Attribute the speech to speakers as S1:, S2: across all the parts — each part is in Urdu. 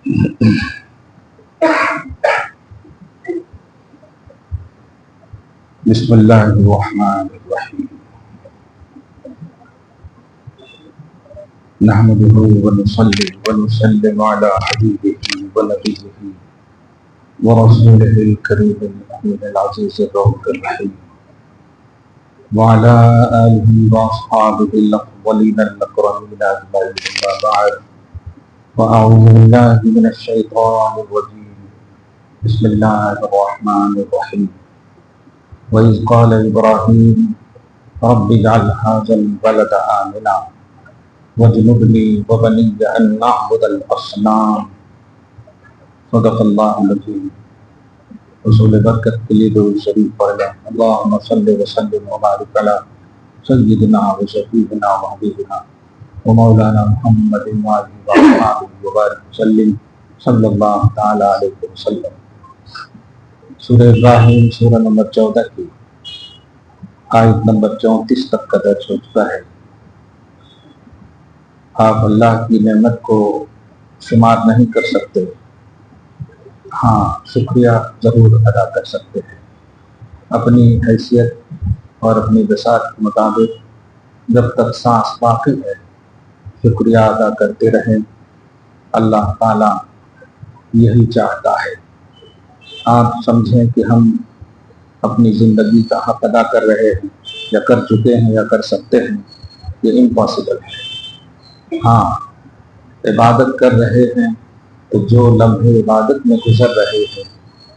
S1: بسم اللہ الرحمن الرحیم نحمده ونصلي ونسلم على حبيبه ونبيه ورسوله الكريم الأمين العزيز الرؤوف الرحيم وعلى آله وأصحابه الأفضلين الأكرمين أجمعين أما بعد فأعوذ بالله من الشيطان الرجيم بسم الله الرحمن الرحيم وإذ قال إبراهيم رب اجعل هذا البلد آمنا واجنبني وبني أن نعبد الأصنام صدق الله العظيم. حصول برکت کے لیے درود شریف پڑھ لیں. اللهم صل وسلم وبارك على سيدنا وشفيعنا وحبيبنا ومولانا محمد وآله وبارك وسلم صلی اللہ تعالی علیہ وسلم. سورہ ابراہیم سورہ نمبر 14 کی آیت نمبر 34 تک کا درج ہو چکا ہے. آپ اللہ کی نعمت کو شمار نہیں کر سکتے، ہاں شکریہ ضرور ادا کر سکتے ہیں. اپنی حیثیت اور اپنی بساط کے مطابق جب تک سانس باقی ہے شکریہ ادا کرتے رہیں. اللہ تعالیٰ یہی چاہتا ہے. آپ سمجھیں کہ ہم اپنی زندگی کا حق ادا کر رہے ہیں یا کر چکے ہیں یا کر سکتے ہیں، یہ امپاسبل ہے. ہاں عبادت کر رہے ہیں تو جو لمحے عبادت میں گزر رہے ہیں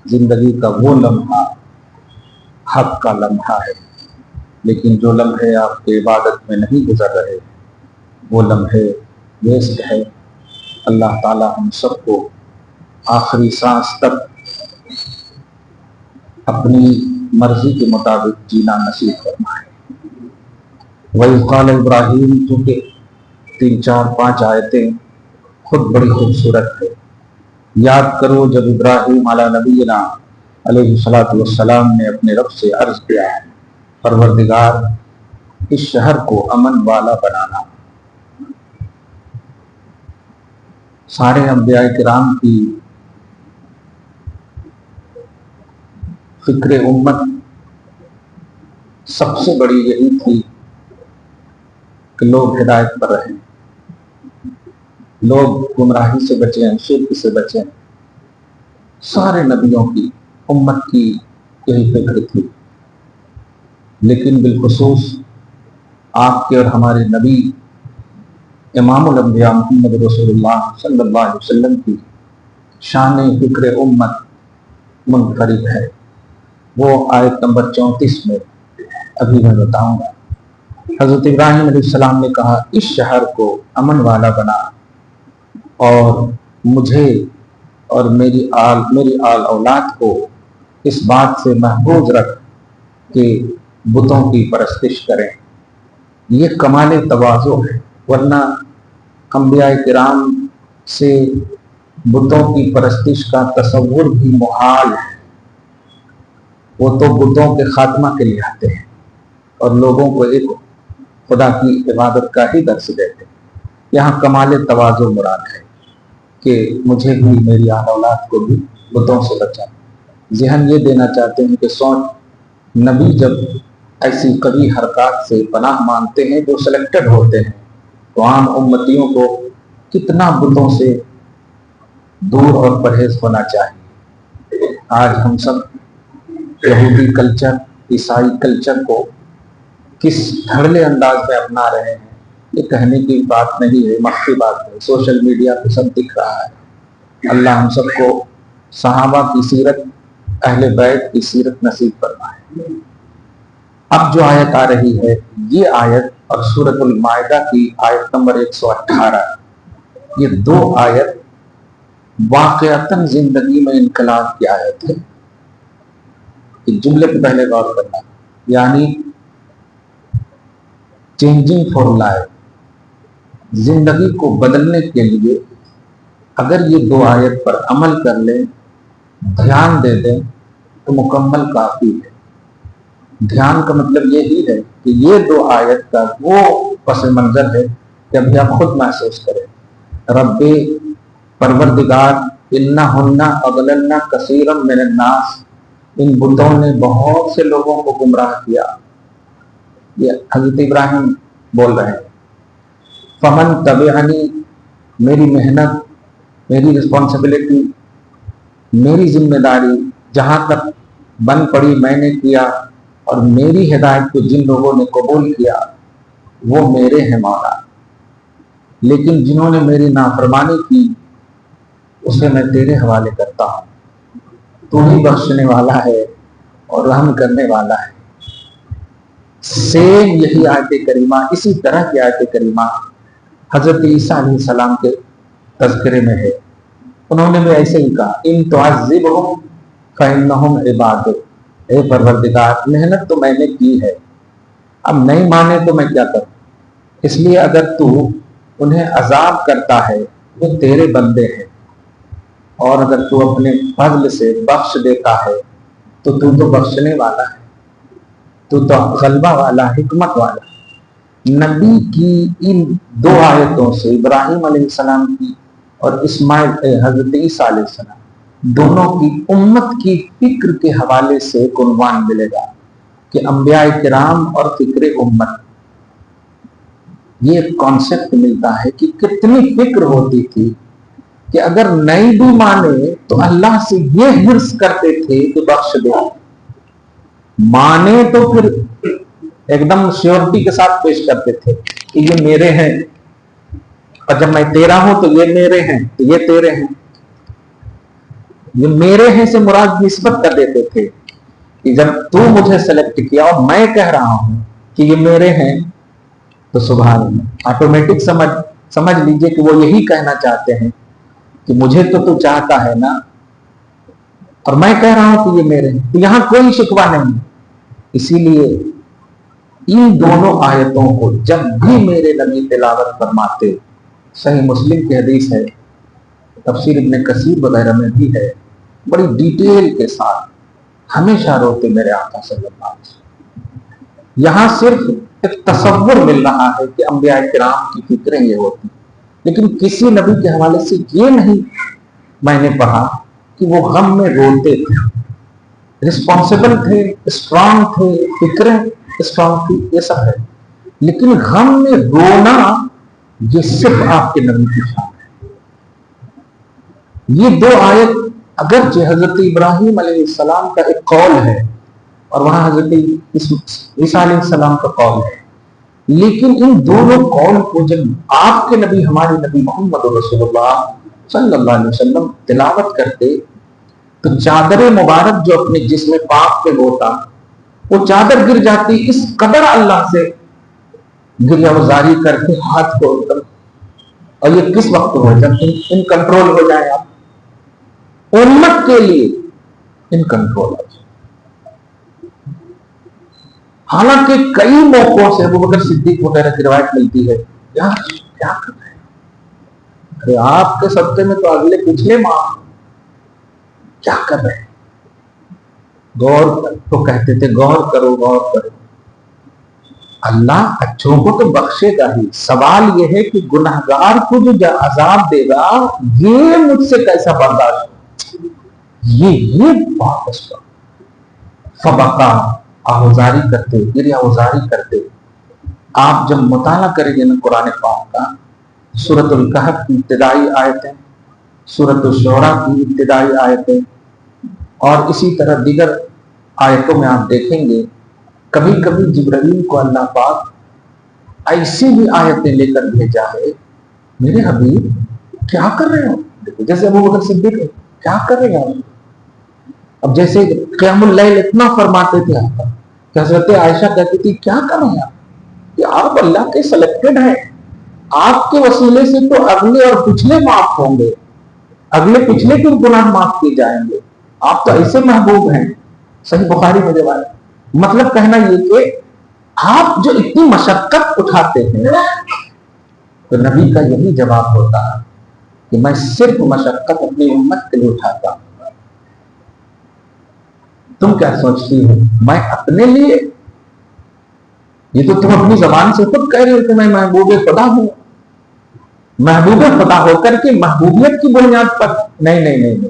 S1: زندگی کا وہ لمحہ حق کا لمحہ ہے، لیکن جو لمحے آپ کے عبادت میں نہیں گزر رہے وہ لمحے ویسٹ ہے. اللہ تعالیٰ ہم سب کو آخری سانس تک اپنی مرضی کے مطابق جینا نصیب فرمائے. وَإِذْ قَالَ ابراہیم، چونکہ 3 4 5 آیتیں خود بڑی خوبصورت ہے. یاد کرو جب ابراہیم علی نبینا علیہ الصلوۃ والسلام نے اپنے رب سے عرض کیا ہے پروردگار اس شہر کو امن والا بنانا. سارے انبیاء کرام کی فکر امت سب سے بڑی یہی تھی کہ لوگ ہدایت پر رہیں، لوگ گمراہی سے بچیں، شرک سے بچیں. سارے نبیوں کی امت کی یہی فکر تھی، لیکن بالخصوص آپ کے اور ہمارے نبی امام الانبیاء محمد رسول اللہ صلی اللہ علیہ وسلم کی شان فکر امت منفرد ہے. وہ آیت نمبر 34 میں ابھی میں بتاؤں گا. حضرت ابراہیم علیہ السلام نے کہا اس شہر کو امن والا بنا اور مجھے اور میری آل اولاد کو اس بات سے محفوظ رکھ کہ بتوں کی پرستش کریں. یہ کمال تواضع ہے، ورنہ انبیاء کرام سے بتوں کی پرستش کا تصور بھی محال ہے. وہ تو بتوں کے خاتمہ کے لیے آتے ہیں اور لوگوں کو ایک خدا کی عبادت کا ہی درس دیتے ہیں. یہاں کمال تواضع مراد ہے کہ مجھے بھی میری آل اولاد کو بھی بتوں سے بچائیں. ذہن یہ دینا چاہتے ہیں کہ سوچ نبی جب ایسی کبھی حرکات سے پناہ مانگتے ہیں جو سلیکٹڈ ہوتے ہیں تو عام امتیوں کو کتنا بتوں سے دور اور پرہیز ہونا چاہیے. آج ہم سب یہودی کلچر، عیسائی کلچر کو کس دھڑلے انداز میں اپنا رہے ہیں یہ کہنے کی بات نہیں ہے، مخفی بات ہے. سوشل میڈیا پہ سب دکھ رہا ہے. اللہ ہم سب کو صحابہ کی سیرت، اہل بیت کی سیرت نصیب فرمائے. اب جو آیت آ رہی ہے یہ آیت اور سورۃ المائدہ کی آیت نمبر 118، یہ 2 آیت واقعتاً زندگی میں انقلاب کی آیت ہے. جملے پہ پہلے غور کرنا، یعنی چینجنگ فار لائف، زندگی کو بدلنے کے لیے اگر یہ 2 آیت پر عمل کر لیں، دھیان دے دیں تو مکمل کافی ہے. دھیان کا مطلب یہی ہے کہ یہ 2 آیت کا وہ پس منظر ہے کہ ابھی آپ خود محسوس کریں. رب پروردگار انہن اضللن کثیرا من الناس، ان بتوں نے بہت سے لوگوں کو گمراہ کیا. یہ حضرت ابراہیم بول رہے ہیں. فمن تبعنی، میری محنت، میری رسپانسبلٹی، میری ذمہ داری جہاں تک بن پڑی میں نے کیا، اور میری ہدایت کو جن لوگوں نے قبول کیا وہ میرے ہیں مولا. لیکن جنہوں نے میری نافرمانی کی اسے میں تیرے حوالے کرتا ہوں. تو ہی بخشنے والا ہے اور رحم کرنے والا ہے. سیم یہی آیت کریمہ، اسی طرح کی آیت کریمہ حضرت عیسیٰ علیہ السلام کے تذکرے میں ہے. انہوں نے بھی ایسے ہی کہا ان تعذبہم فإنہم عبادک، اے پروردگار محنت تو میں نے کی ہے، اب نہیں مانے تو میں کیا کروں. اس لیے اگر تو انہیں عذاب کرتا ہے وہ تیرے بندے ہیں، اور اگر تو اپنے فضل سے بخش دیتا ہے تو بخشنے والا ہے، تو غلبہ والا، حکمت والا. نبی کی ان دو آیتوں سے ابراہیم علیہ السلام کی اور حضرت عیسیٰ علیہ السلام دونوں کی امت کی فکر کے حوالے سے ایک عنوان ملے گا کہ انبیاء کرام اور فکر امت. یہ ایک کانسیپٹ ملتا ہے کہ کتنی فکر ہوتی تھی کہ اگر نہیں بھی مانے تو اللہ سے یہ حرص کرتے تھے کہ بخش دے، مانے تو پھر ایک دم شیورٹی کے ساتھ پیش کرتے تھے کہ یہ میرے ہیں، اور جب میں تیرا ہوں تو یہ میرے ہیں، تو یہ تیرے ہیں. یہ میرے ہیں سے مراد نسبت کر دیتے تھے کہ جب تو مجھے سلیکٹ کیا اور میں کہہ رہا ہوں کہ یہ میرے ہیں تو سبحان اللہ، آٹومیٹک سمجھ لیجئے کہ وہ یہی کہنا چاہتے ہیں کہ مجھے تو چاہتا ہے نا، اور میں کہہ رہا ہوں کہ یہ میرے ہیں. تو یہاں کوئی شکوہ نہیں. اسی لیے ان دونوں آیتوں کو جب بھی میرے نبی تلاوت فرماتے، صحیح مسلم کی حدیث ہے، تفسیر ابن کثیر وغیرہ میں بھی ہے، بڑی ڈیٹیل کے ساتھ ہمیشہ روتے میرے آقا صلی اللہ علیہ وسلم. یہاں صرف ایک تصور مل رہا ہے کہ انبیاء کرام کی فکریں یہ ہوتی، لیکن کسی نبی کے حوالے سے یہ نہیں میں نے پڑھا کہ وہ غم میں روتے تھے. رسپانسبل تھے، اسٹرانگ تھے، فکریں اسٹرانگ تھی، یہ سب ہے، لیکن غم میں رونا یہ صرف آپ کے نبی کی شان ہے. یہ دو آیت اگرچہ حضرت ابراہیم علیہ السلام کا ایک قول ہے اور وہاں حضرت عیسیٰ علیہ السلام کا قول ہے، لیکن ان دونوں قول کو جب آپ کے نبی ہمارے نبی محمد رسول اللہ صلی اللہ علیہ وسلم تلاوت کرتے تو چادر مبارک جو اپنے جسم پاک پہ ہوتا وہ چادر گر جاتی. اس قدر اللہ سے گریہ وزاری کر کے ہاتھ کو، اور یہ کس وقت ہو جب ان کنٹرول ہو جائے، آپ امت کے لیے ان کنٹرول ہو جائے. حالانکہ کئی موقعوں سے ابو بکر صدیق وغیرہ کی روایت ملتی ہے، یار کیا کر رہے ہیں، ارے آپ کے صدقے میں تو اگلے پچھلے ماہ کیا کر رہے ہیں، غور تو کہتے تھے غور کرو غور کرو. اللہ اچھوں کو تو بخشے گا ہی، سوال یہ ہے کہ گناہگار کو جو عذاب دے گا یہ مجھ سے کیسا برداشت، یہ بات اس کا فبقا آہوزاری کرتے، گریہ وزاری کرتے. آپ جب مطالعہ کریں گے نا قرآن پاک کا، سورۃ الکہف کی ابتدائی آیتیں، سورۃ الشعراء کی ابتدائی آیتیں، اور اسی طرح دیگر آیتوں میں آپ دیکھیں گے کبھی کبھی جبرائیل کو اللہ پاک ایسی بھی آیتیں لے کر بھیجا ہے، میرے حبیب کیا کر رہے ہو، جیسے ابو بکر صدیق کیا کر رہے ہیں. اب جیسے قیام اللیل اتنا فرماتے تھے آپ کہ حضرت عائشہ کہتی تھی کیا کر رہے ہیں آپ، کہ آپ اللہ کے سلیکٹڈ ہیں، آپ کے وسیلے سے تو اگلے اور پچھلے معاف ہوں گے، اگلے پچھلے کے گناہ معاف کیے جائیں گے، آپ تو ایسے محبوب ہیں. صحیح بخاری میں روایت. مطلب کہنا یہ کہ آپ جو اتنی مشقت اٹھاتے ہیں تو نبی کا یہی جواب ہوتا ہے کہ میں صرف مشقت اپنی امت کے لیے اٹھاتا ہوں. تم کیا سوچتی ہو میں اپنے لیے، یہ تو تم اپنی زبان سے خود کہہ رہے ہو کہ میں محبوب خدا ہوں، محبوب خدا ہو کر کے محبوبیت کی بنیاد پر نہیں،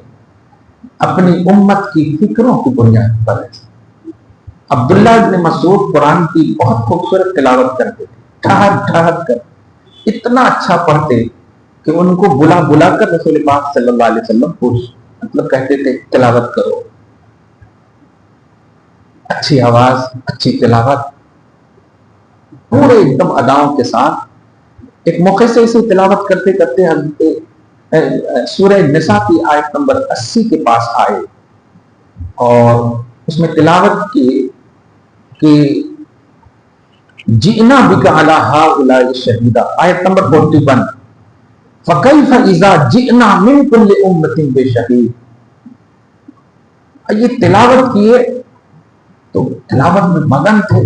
S1: اپنی امت کی فکروں کی بنیاد پر ہے۔ عبداللہ ابن مسعود قرآن کی بہت خوبصورت تلاوت کرتے تھے، ٹھہر کر اتنا اچھا پڑھتے کہ ان کو بلا بلا کر رسول پاک صلی اللہ علیہ وسلم مطلب کہتے تھے تلاوت کرو، اچھی آواز، اچھی تلاوت، پورے ایک دم اداؤں کے ساتھ۔ ایک موقع سے اسے تلاوت کرتے کرتے حضرت سورہ نساء کی آیت نمبر 80 کے پاس آئے اور اس میں تلاوت کی کہ جئنا بک علی ہؤلاء شہیدا، آیت نمبر 41، فکیف اذا جئنا من کل امۃ بشہید۔ یہ تلاوت کیے تو تلاوت میں مگن تھے،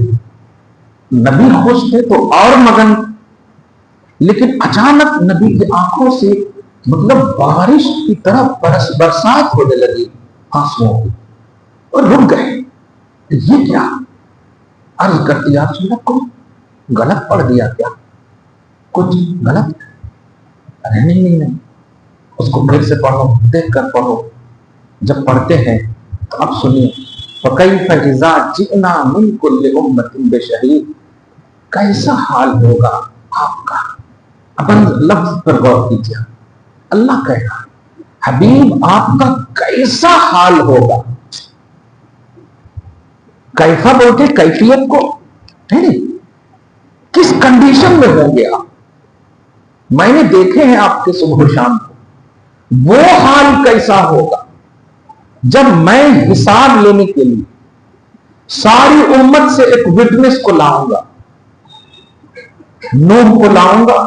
S1: نبی خوش تھے تو اور مگن، لیکن اچانک نبی کی آنکھوں سے مطلب بارش کی طرح برسات ہونے لگی آنسوؤں کی، اور رک گئے۔ یہ کیا؟ عرض کرتی یا رسول اللہ کچھ غلط پڑھ دیا کیا؟ کچھ غلط؟ نہیں، اس کو پھر سے پڑھو، دیکھ کر پڑھو۔ جب پڑھتے ہیں تو اب سنیے، فَكَيْفَ إِذَا جِئْنَا مِنْ كُلِّ أُمَّةٍ بِشَهِيدٍ، کیسا حال ہوگا آپ کا؟ اپن لفظ پر غور کیجیے، اللہ کہہ رہا حبیب آپ کا کیسا حال ہوگا۔ کیفا بولتے کیفیت کو، نہیں، کس کنڈیشن میں ہوں گے آپ؟ میں نے دیکھے ہیں آپ کے صبح و شام کو، وہ حال کیسا ہوگا جب میں حساب لینے کے لیے ساری امت سے ایک وٹنس کو لاؤں گا، نوح کو لاؤں گا،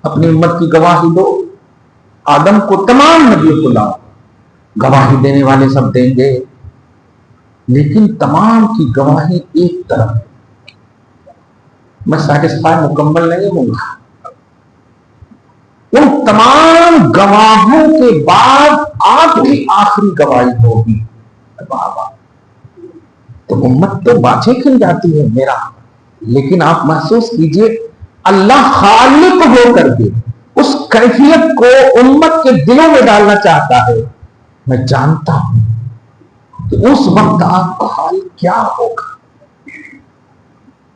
S1: اپنی امت کی گواہی دو، آدم کو، تمام نبیوں کو لاؤں گا، گواہی دینے والے سب دیں گے، لیکن تمام کی گواہی ایک طرف، میں سیٹسفائی مکمل نہیں ہوں گا۔ ان تمام گواہوں کے بعد آپ کی آخری گواہی ہوگی۔ تو امت تو باتیں کھل جاتی ہے میرا، لیکن آپ محسوس کیجئے اللہ خالق ہو کر کے اس کیفیت کو امت کے دلوں میں ڈالنا چاہتا ہے۔ میں جانتا ہوں کہ اس وقت آپ کا حال کیا ہوگا۔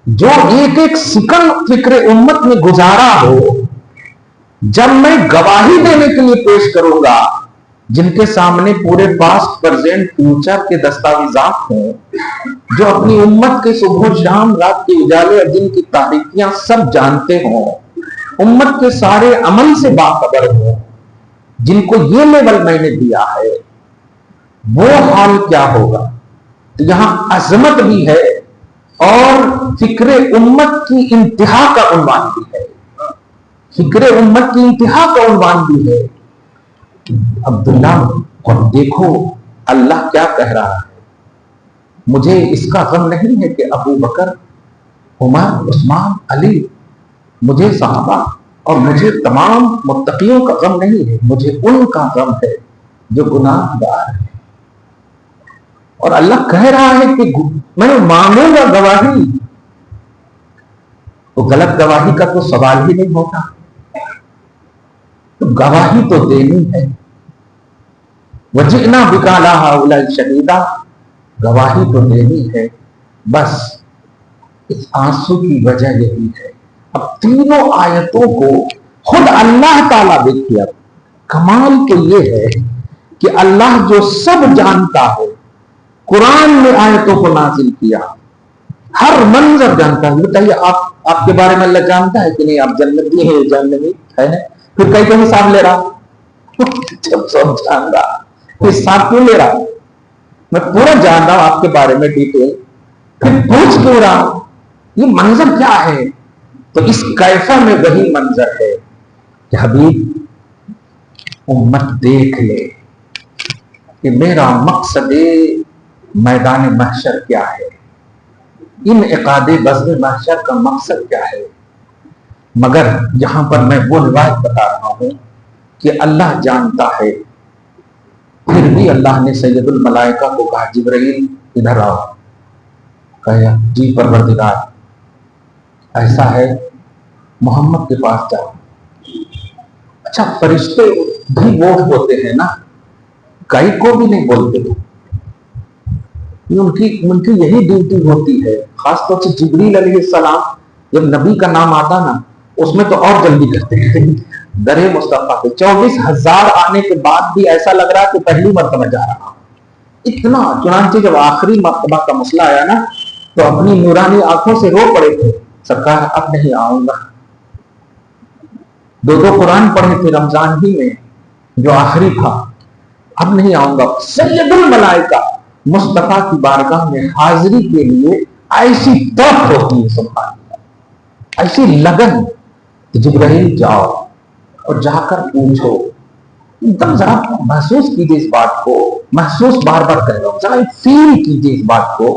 S1: جو ایک ایک سیکنڈ فکر امت میں گزارا ہو، جب میں گواہی دینے کے لیے پیش کروں گا، جن کے سامنے پورے پاسٹ پریزنٹ فیوچر کے دستاویزات ہوں، جو اپنی امت کے صبح و شام، رات کے اجالے اور دن کی تاریکیاں سب جانتے ہوں، امت کے سارے عمل سے باخبر ہوں، جن کو یہ لیول میں نے دیا ہے، وہ حال کیا ہوگا۔ تو یہاں عظمت بھی ہے اور فکر امت کی انتہا کا عنوان بھی ہے، فکر امت کی انتہا کا عنوان بھی ہے۔ عبداللہ، اور دیکھو اللہ کیا کہہ رہا ہے، مجھے اس کا غم نہیں ہے کہ ابو بکر، عمر، عثمان، علی، مجھے صحابہ اور مجھے تمام متقیوں کا غم نہیں ہے، مجھے ان کا غم ہے جو گناہ گار ہے۔ اور اللہ کہہ رہا ہے کہ میں مانوں گا گواہی، تو غلط گواہی کا تو سوال ہی نہیں ہوتا، تو گواہی تو دینی ہے۔ وَجِئْنَا بِكَ عَلَىٰ هَؤُلَاءِ شَهِيدًا، گواہی تو دینی ہے، بس اس آنسو کی وجہ یہی ہے۔ اب تینوں آیتوں کو خود اللہ تعالیٰ دیکھیے، اب کمال تو یہ ہے کہ اللہ جو سب جانتا ہے، قرآن میں آیتوں کو نازل کیا، ہر منظر جانتا ہے۔ بتائیے آپ کے بارے میں اللہ جانتا ہے کہ نہیں، آپ جنتی ہیں جنتی ہے نا، پھر کئی کہیں حساب لے رہا، جب سب جان رہا حساب کیوں لے رہا؟ میں پورا جان رہا ہوں آپ کے بارے میں ڈیٹیل، پھر پوچھ کیوں رہا؟ یہ منظر کیا ہے؟ تو اس کیفہ میں وہی منظر ہے کہ حبیب امت دیکھ لے کہ میرا مقصد میدان محشر کیا ہے، انعقاد بزم محشر کا مقصد کیا ہے۔ مگر یہاں پر میں وہ روایت بتا رہا ہوں کہ اللہ جانتا ہے، پھر بھی اللہ نے سید الملائکہ کو کہا جبرائیل ادھر آؤ، کہا جی پروردگار ایسا ہے، محمد کے پاس جاؤ، اچھا فرشتے بھی وہ ہوتے ہیں نا, گائے کو بھی نہیں بولتے, ان کی یہی ڈیوٹی ہوتی ہے. خاص طور سے جبریل علیہ السلام جب نبی کا نام آتا نا اس میں تو اور جلدی کرتے ہیں. درے مصطفیٰ کے 24,000 آنے کے بعد بھی ایسا لگ رہا کہ پہلی مرتبہ جا رہا ہوں, اتنا. چنانچہ جب آخری مرتبہ کا مسئلہ آیا نا تو اپنی نورانی آنکھوں سے رو پڑے تھے, سرکار اب نہیں آؤں گا. 2 قرآن پڑھے تھے رمضان ہی میں جو آخری تھا, اب نہیں آؤں گا. سید الملائکہ مصطفیٰ کی بارگاہ میں حاضری کے لیے ایسی طرف ہوتی ہے, سبحان اللہ, ایسی لگن. جبرائیل جاؤ اور جا کر پوچھو, ایک دم ذرا محسوس کیجیے اس بات کو, محسوس بار بار کہہ رہا ہوں, ذرا فیل کیجیے اس بات کو,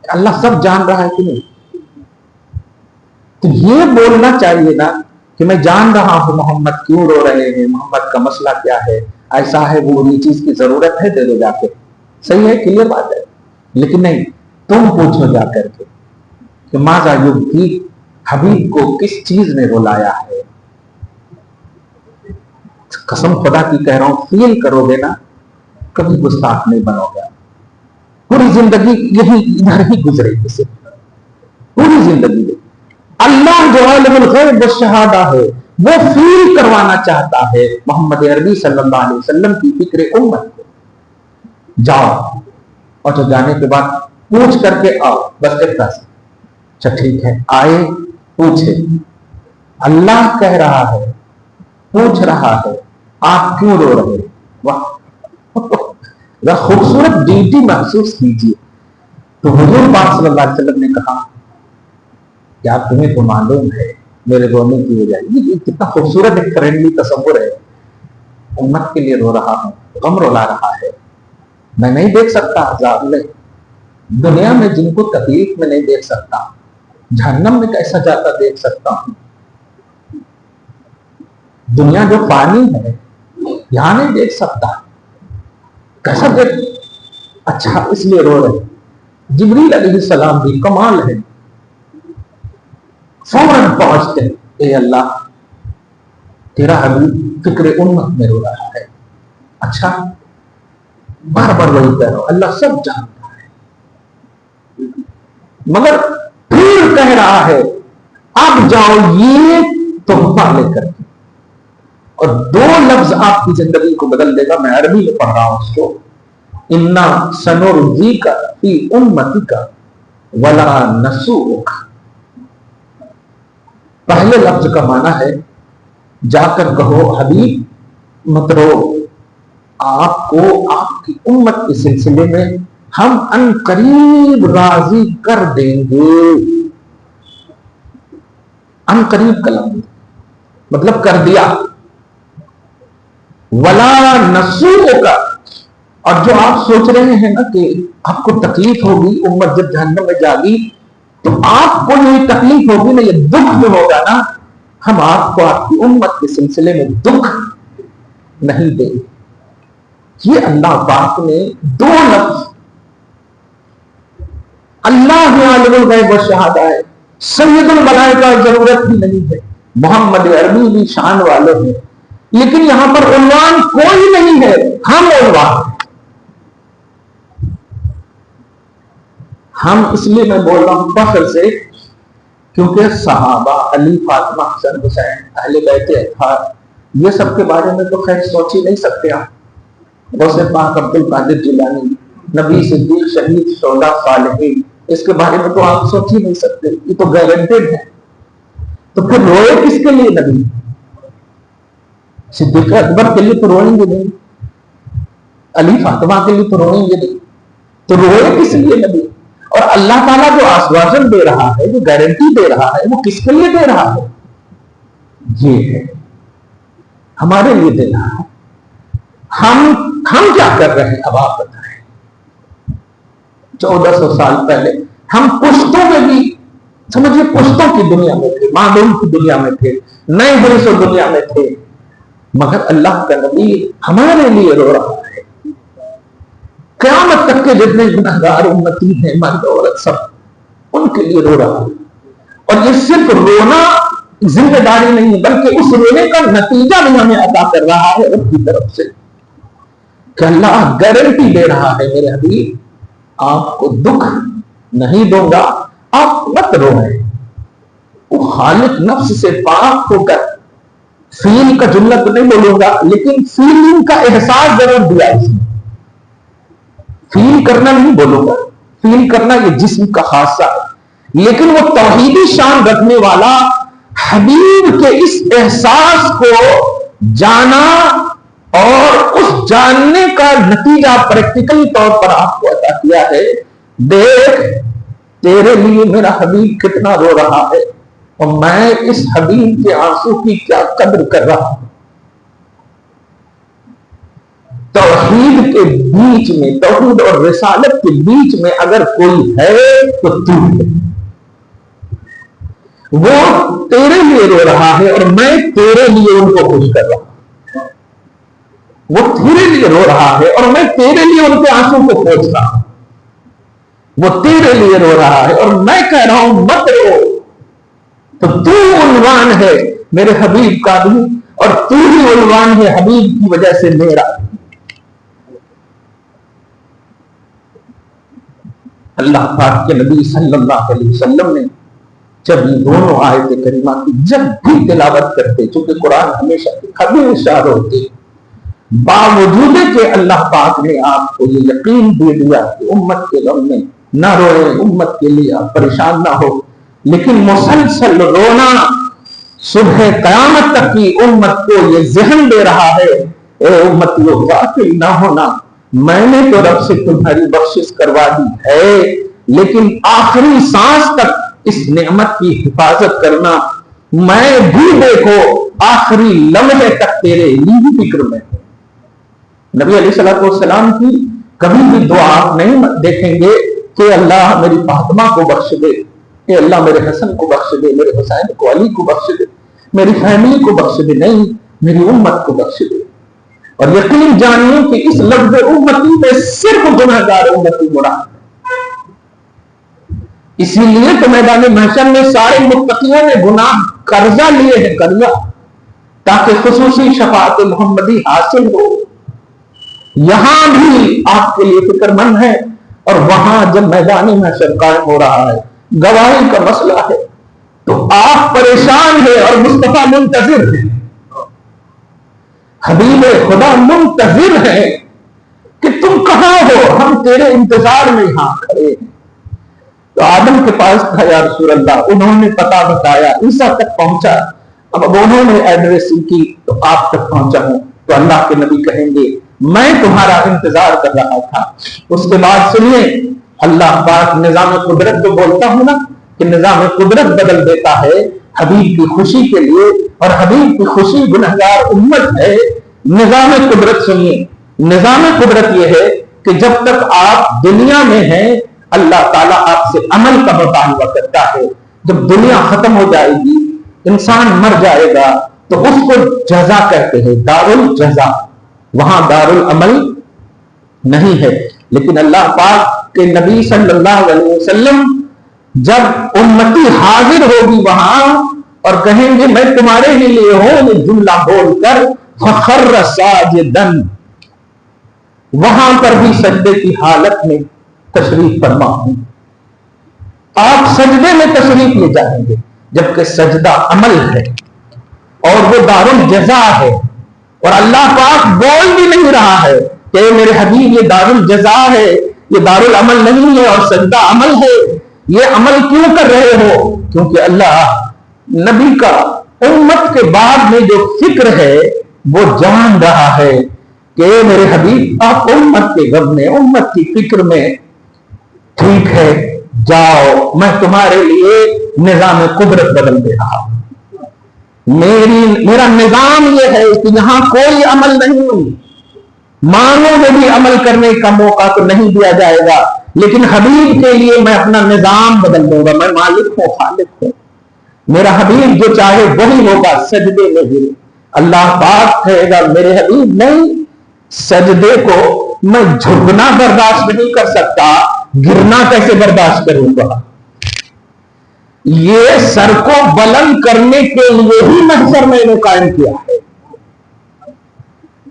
S1: اللہ سب جان رہا ہے کہ نہیں. تو یہ بولنا چاہیے نا کہ میں جان رہا ہوں محمد کیوں رو رہے ہیں, محمد کا مسئلہ کیا ہے, ایسا ہے وہ چیز کی ضرورت ہے, دے دو جا کے. صحیح ہے, کلیئر بات ہے. لیکن نہیں, تم پوچھو جا کر کے کہ ماذا یبکی, حبیب کو کس چیز نے رلایا ہے. قسم خدا کی کہہ رہا ہوں, فیل کرو گے نا کبھی گستاخ نہیں بنو گے. پوری زندگی یہی ادھر ہی گزرے گی, سے پوری زندگی. اللہ جو عالم الغیب والشہادہ ہے وہ فیل کروانا چاہتا ہے محمد عربی صلی اللہ علیہ وسلم کی فکر امت کو. جاؤ اور جو جانے کے بعد پوچھ کر کے آؤ, بس اتنا سے. اچھا ٹھیک ہے, آئے پوچھے, اللہ کہہ رہا ہے, پوچھ رہا ہے, آپ کیوں رو رہے ہیں. واہ خوبصورت ڈیوٹی محسوس کیجیے. تو حضور پاک صلی اللہ علیہ وسلم نے کہا کیا تمہیں تو معلوم ہے میرے رونے کی وجہ. یہ کتنا خوبصورت ایک فرینڈلی تصور ہے. امت کے لیے رو رہا ہوں, غم رولا رہا ہے. میں نہیں دیکھ سکتا عذاب میں, دنیا میں جن کو تکلیف میں نہیں دیکھ سکتا, جہنم میں کیسا جاتا دیکھ سکتا ہوں. دنیا جو پانی ہے یہاں نہیں دیکھ سکتا, کیسا دیکھ. اچھا اس لیے رو رہے. جبریل علیہ السلام بھی کمال ہے, فوراً پہنچتے ہیں, اے اللہ تیرا حبیب فکر امت میں رو رہا ہے. اچھا بار بار وہی کہہ رہا ہوں, اللہ سب جانتا ہے, مگر پھر کہہ رہا ہے اب جاؤ یہ تحفہ لے کر کے. اور 2 لفظ آپ کی زندگی کو بدل دے گا. میں عربی میں پڑھ رہا ہوں اس کو, انا سنرضیک فی امتک ولا نسوک. پہلے لفظ کا معنی ہے جا کر کہو حبیب مت رو, آپ کو آپ کی امت کے سلسلے میں ہم ان قریب راضی کر دیں گے. ان قریب کا لفظ مطلب کر دیا. ولا نسوک, اور جو آپ سوچ رہے ہیں نا کہ آپ کو تکلیف ہوگی امت جب جہنم میں جاگی تو آپ کو یہ تکلیف ہوگی نا, یہ دکھ جو ہوگا نا, ہم آپ کو آپ کی امت کے سلسلے میں دکھ نہیں دیں. یہ اللہ پاک نے 2 لفظ, اللہ عالم الغیب والشہادہ ہے, سید الملائکہ ضرورت بھی نہیں ہے, محمد عربی بھی شان والے ہیں, لیکن یہاں پر عنوان کوئی نہیں ہے, ہم عنوان ہیں. ہم اس لیے میں بول رہا ہوں فخر سے کیونکہ صحابہ علی, فاطمہ, حسن, حسین, اہل بیت اطہار, یہ سب کے بارے میں تو خیر سوچ ہی نہیں سکتے آپ. غوث پاک عبد القادر جیلانی, نبی صدیق, شہید, شہداء, صالحین, اس کے بارے میں تو آپ سوچ ہی نہیں سکتے, یہ تو گارنٹیڈ ہے. تو پھر روئے کس کے لیے نبی؟ صدیق اکبر کے لیے تو روئیں گے نہیں, علی فاطمہ کے لیے تو روئیں گے نہیں, تو روئے کس لیے نبی؟ اور اللہ تعالیٰ جو آشواسن دے رہا ہے, جو گارنٹی دے رہا ہے, وہ کس کے لیے دے رہا ہے؟ یہ ہے ہمارے لیے دے رہا ہے. ہم کیا کر رہے ہیں اب آپ بتائیں. 1400 سال پہلے ہم پشتوں میں بھی سمجھے پشتوں کی دنیا میں تھے, معلوم کی دنیا میں تھے, نئے بڑی دنیا میں تھے, مگر اللہ کا نبی ہمارے لیے رو رہا ہے. قیامت تک کے جتنے گنہگار امتی ہیں, مرد عورت سب, ان کے لیے رو رہا ہے. اور یہ صرف رونا ذمہ داری نہیں ہے، بلکہ اس رونے کا نتیجہ بھی ہمیں عطا کر رہا ہے رب کی طرف سے، کہ اللہ گارنٹی دے رہا ہے میرے حبیب آپ کو دکھ نہیں دوں گا، آپ مت روئیں۔ وہ خالق نفس سے پاک ہو کر فیل کا جملہ تو نہیں بولوں گا، لیکن فیلنگ کا احساس ضرور دیا اس نے۔ فیل کرنا نہیں بولوں گا، فیل کرنا یہ جسم کا خاصہ ہے، لیکن وہ توحیدی شان رکھنے والا حبیب کے اس احساس کو جانا اور اس جاننے کا نتیجہ پریکٹیکل طور پر آپ کو عطا کیا ہے۔ دیکھ تیرے لیے میرا حبیب کتنا رو رہا ہے اور میں اس حبیب کے آنسو کی کیا قدر کر رہا ہوں۔ توحید کے بیچ میں، توحید اور رسالت کے بیچ میں اگر کوئی ہے تو تو ہے۔ وہ تیرے لیے رو رہا ہے اور میں تیرے لیے ان کو خوش کر رہا ہوں۔ وہ تیرے لیے رو رہا ہے اور میں تیرے لیے ان کے آنسو کو پوچھ رہا ہوں۔ وہ تیرے لیے رو رہا ہے اور میں کہہ رہا ہوں مت رو، تو تو عنوان ہے میرے حبیب کا بھی، اور تو ہی عنوان ہے حبیب کی وجہ سے میرا۔ اللہ پاک کے نبی صلی اللہ علیہ وسلم نے جب یہ دونوں آیت کریمہ کی جب بھی تلاوت کرتے، چونکہ قرآن ہمیشہ روتے، باوجود کہ اللہ پاک نے آپ کو یہ یقین دے دیا کہ امت کے غم میں نہ روئے، امت کے لیے آپ پریشان نہ ہو، لیکن مسلسل رونا صبح قیامت تک کی امت کو یہ ذہن دے رہا ہے، اے امتیو غافل نہ ہونا، میں نے تو رب سے تمہاری بخشش کروا دی ہے، لیکن آخری سانس تک اس نعمت کی حفاظت کرنا، میں بھی دیکھو آخری لمحے تک تیرے لیے فکر میں ہوں۔ نبی علیہ السلام کی کبھی بھی دعا نہیں دیکھیں گے کہ اللہ میری فاطمہ کو بخش دے، کہ اللہ میرے حسن کو بخش دے، میرے حسین کو، علی کو بخش دے، میری فیملی کو بخش دے، نہیں، میری امت کو بخش دے۔ اور یقین جانیے کہ اس لفظ امتی میں صرف گنہگار امتی مراد ہے۔ اسی لیے تو میدان محشر میں سارے متقیوں نے گناہ قرضہ لیے ہیں، قرضہ، تاکہ خصوصی شفاعت محمدی حاصل ہو۔ یہاں بھی آپ کے لیے فکر مند ہے، اور وہاں جب میدان محشر قائم ہو رہا ہے، گواہی کا مسئلہ ہے، تو آپ پریشان ہیں اور مصطفیٰ منتظر ہے، حبیب خدا منتظر ہے کہ تم کہاں ہو، ہم تیرے انتظار میں یہاں کھڑے ہیں۔ تو آدم کے پاس تھا یا رسول اللہ، انہوں نے پتہ بتایا، عیسیٰ تک پہنچا، اب انہوں نے ایڈریس کی تو آپ تک پہنچا ہوں، تو اللہ کے نبی کہیں گے میں تمہارا انتظار کر رہا تھا۔ اس کے بعد سنیے، اللہ پاک نظام قدرت تو بولتا ہوں نا کہ نظام قدرت بدل دیتا ہے حبیب کی خوشی کے لیے، اور حبیب کی خوشی گنہگار امت ہے۔ نظام قدرت سنیے، نظام قدرت یہ ہے کہ جب تک آپ دنیا میں ہیں اللہ تعالیٰ آپ سے عمل کا مطالبہ کرتا ہے، جب دنیا ختم ہو جائے گی، انسان مر جائے گا، تو اس کو جزا کہتے ہیں، دار الجزا، وہاں دار العمل نہیں ہے۔ لیکن اللہ پاک کے نبی صلی اللہ علیہ وسلم جب امتی حاضر ہوگی وہاں اور کہیں گے میں تمہارے ہی لیے ہوں، یہ جملہ بول کر فخر ساجدن، وہاں پر بھی سجدے کی حالت میں تشریف فرما ہوں، آپ سجدے میں تشریف لے جائیں گے، جبکہ سجدہ عمل ہے اور وہ دار الجزا ہے، اور اللہ پاک بول بھی نہیں رہا ہے کہ میرے حبیب یہ دار الجزا ہے، یہ دار العمل نہیں ہے، اور سجدہ عمل ہے، یہ عمل کیوں کر رہے ہو؟ کیونکہ اللہ نبی کا امت کے بعد میں جو فکر ہے وہ جان رہا ہے کہ میرے حبیب آپ امت کے غم میں، امت کی فکر میں، ٹھیک ہے جاؤ، میں تمہارے لیے نظام قدرت بدل دے رہا ہوں۔ میرا نظام یہ ہے کہ یہاں کوئی عمل نہیں، مانو میں بھی عمل کرنے کا موقع تو نہیں دیا جائے گا، لیکن حبیب کے لیے میں اپنا نظام بدل دوں گا، میں مالک ہوں، خالق ہوں، میرا حبیب جو چاہے وہی ہوگا، سجدے میں بھی اللہ پاک کہے گا میرے حبیب نہیں، سجدے کو میں جھکنا برداشت نہیں کر سکتا، گرنا کیسے برداشت کروں گا؟ یہ سر کو بلند کرنے کے لیے ہی محشر میں نے قائم کیا ہے،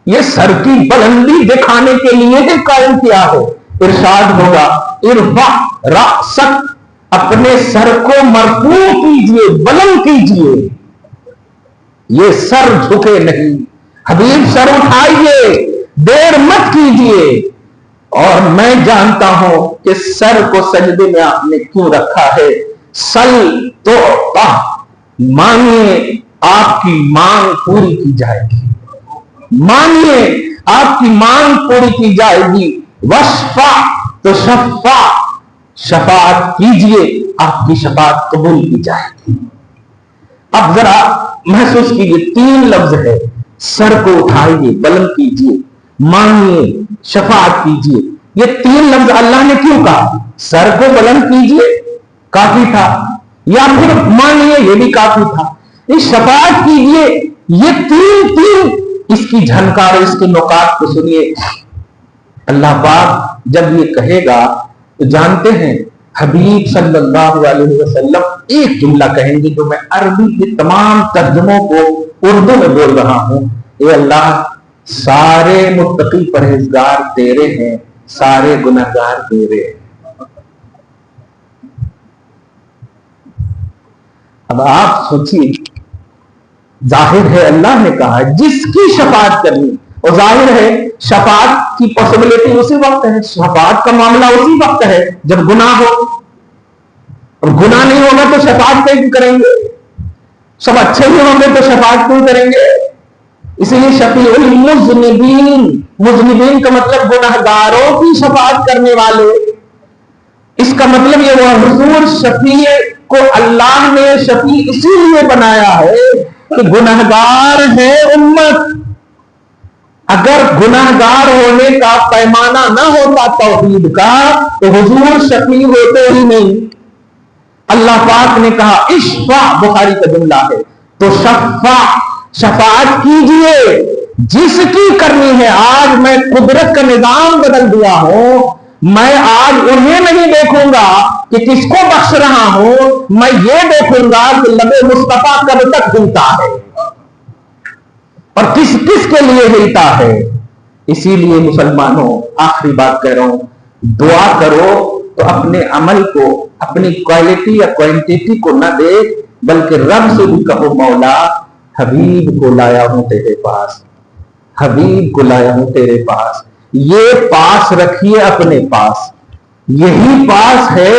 S1: یہ سر کی بلندی دکھانے کے لیے ہی قائم کیا ہے۔ ارشاد ہوگا ارفع رأسک، اپنے سر کو مرفوع کیجئے، بلند کیجئے، یہ سر جھکے نہیں، حبیب سر اٹھائیے، دیر مت کیجئے۔ اور میں جانتا ہوں کہ سر کو سجدے میں آپ نے کیوں رکھا ہے۔ سل تو مانگیے، آپ کی مانگ پوری کی جائے گی، مانگیے آپ کی مانگ پوری کی جائے گی۔ وشفع تو شفاعت کیجئے، آپ کی شفاعت قبول کی جائے گی۔ اب ذرا محسوس کیجئے، 3 لفظ ہے، سر کو اٹھائیے، بلند کیجئے، مانگیے، شفاعت کیجئے۔ یہ 3 لفظ اللہ نے کیوں کہا؟ سر کو بلند کیجئے کافی تھا، یا پھر مانگیے یہ بھی کافی تھا، اس شفاعت کیجئے، یہ تین اس کی جھنکار، اس کے نکات کو سنیے۔ اللہ پاک جب یہ کہے گا تو جانتے ہیں حبیب صلی اللہ علیہ وسلم ایک جملہ کہیں گے جو میں عربی کے تمام ترجموں کو اردو میں بول رہا ہوں، اے اللہ سارے متقی پرہیزگار تیرے ہیں، سارے گنہگار تیرے ہیں۔ اب آپ سوچیے، ظاہر ہے اللہ نے کہا جس کی شفاعت کرنی، اور ظاہر ہے شفاعت کی پاسبلٹی اسی وقت ہے، شفاعت کا معاملہ اسی وقت ہے جب گناہ ہو، اور گناہ نہیں ہوگا تو شفاعت کیوں کریں گے؟ سب اچھے ہی ہوں گے تو شفاعت کیوں کریں گے؟ اسی لیے شفیع المذنبین، مذنبین کا مطلب گنہگاروں کی شفاعت کرنے والے، اس کا مطلب یہ ہوا حضور شفیع کو اللہ نے شفیع اسی لیے بنایا ہے کہ گنہگار ہے امت۔ اگر گنہگار ہونے کا پیمانہ نہ ہوتا توحید کا تو حضور شفیع ہوتے ہی نہیں۔ اللہ پاک نے کہا اشفع، بخاری کا جملہ ہے، تو شفاعت کیجئے جس کی کرنی ہے۔ آج میں قدرت کا نظام بدل دیا ہوں، میں آج انہیں نہیں دیکھوں گا کہ کس کو بخش رہا ہوں، میں یہ دیکھوں گا کہ لب مصطفیٰ کب تک ہلتا ہے اور کس کس کے لیے ہلتا ہے۔ اسی لیے مسلمانوں، آخری بات کہہ رہا ہوں، دعا کرو تو اپنے عمل کو، اپنی کوالٹی یا کوانٹیٹی کو نہ دیکھ، بلکہ رب سے بھی کہو مولا حبیب کو لایا ہوں تیرے پاس، حبیب کو لایا ہوں تیرے پاس۔ یہ پاس رکھیے اپنے پاس، یہی پاس ہے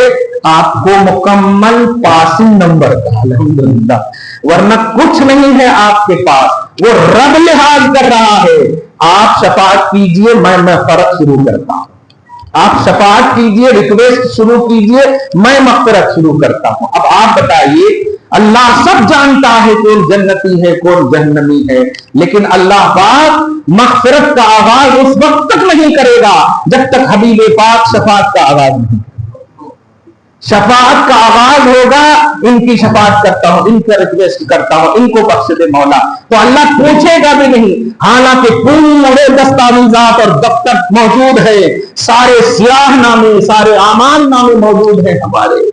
S1: آپ کو مکمل پاسنگ نمبر کا، الحمدللہ، ورنہ کچھ نہیں ہے آپ کے پاس۔ وہ رب لحاظ کر رہا ہے، آپ شفاعت کیجئے، میں فرق شروع کرتا ہوں، آپ شفاعت کیجئے، ریکویسٹ شروع کیجئے، میں مغفرت شروع کرتا ہوں۔ اب آپ بتائیے، اللہ سب جانتا ہے کون جنتی ہے کون جہنمی ہے، لیکن اللہ پاک مغفرت کا آغاز اس وقت تک نہیں کرے گا جب تک حبیب پاک شفاعت کا آغاز نہیں۔ شفاعت کا آغاز ہوگا، ان کی شفاعت کرتا ہوں، ان کا ریکویسٹ کرتا ہوں، ان کو بخش دے مولا، تو اللہ پوچھے گا بھی نہیں، حالانکہ پورے دستاویزات اور دفتر موجود ہے، سارے سیاہ نامے، سارے اعمال نامے موجود ہیں ہمارے۔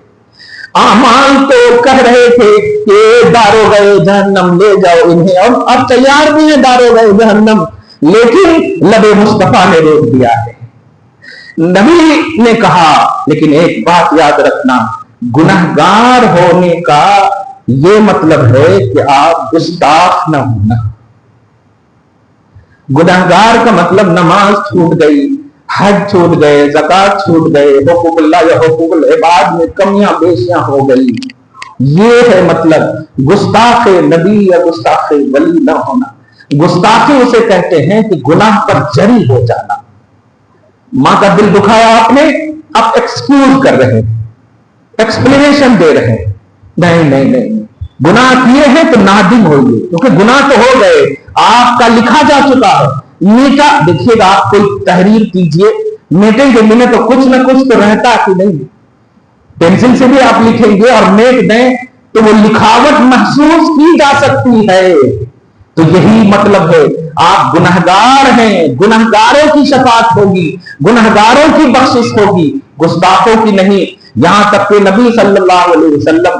S1: اعمال تو کہہ رہے تھے کہ داروغ جہنم لے جاؤ انہیں، اور اب تیار بھی ہیں داروغ جہنم، لیکن لب مصطفیٰ نے روک دیا ہے۔ نبی نے کہا، لیکن ایک بات یاد رکھنا، گنہگار ہونے کا یہ مطلب ہے کہ آپ گستاخ نہ ہونا۔ گنہگار کا مطلب نماز چھوٹ گئی، حج چھوٹ گئے، زکات چھوٹ گئے، حقوق اللہ یا حقوق العباد میں کمیاں بیشیاں ہو گئی، یہ ہے مطلب۔ گستاخ نبی یا گستاخ ولی نہ ہونا۔ گستاخی اسے کہتے ہیں کہ گناہ پر جری ہو جانا۔ ماں کا دل دکھایا آپ نے، آپ ایکسکیوز کر رہے ہیں، ایکسپلینیشن دے رہے ہیں، نہیں، گناہ کیے ہیں تو نادم ہوئیے، کیونکہ گناہ تو ہو گئے، آپ کا لکھا جا چکا ہے۔ میٹا دیکھیے گا، آپ کوئی تحریر کیجئے، میٹیں گے میں تو کچھ نہ کچھ تو رہتا کہ نہیں، پینسل سے بھی آپ لکھیں گے اور میٹ دیں تو وہ لکھاوٹ محسوس کی جا سکتی ہے۔ تو یہی مطلب ہے، آپ گنہگار ہیں، گنہگاروں کی شفاعت ہوگی، گنہگاروں کی بخشش ہوگی، گستاخوں کی نہیں۔ یہاں تک کہ نبی صلی اللہ علیہ وسلم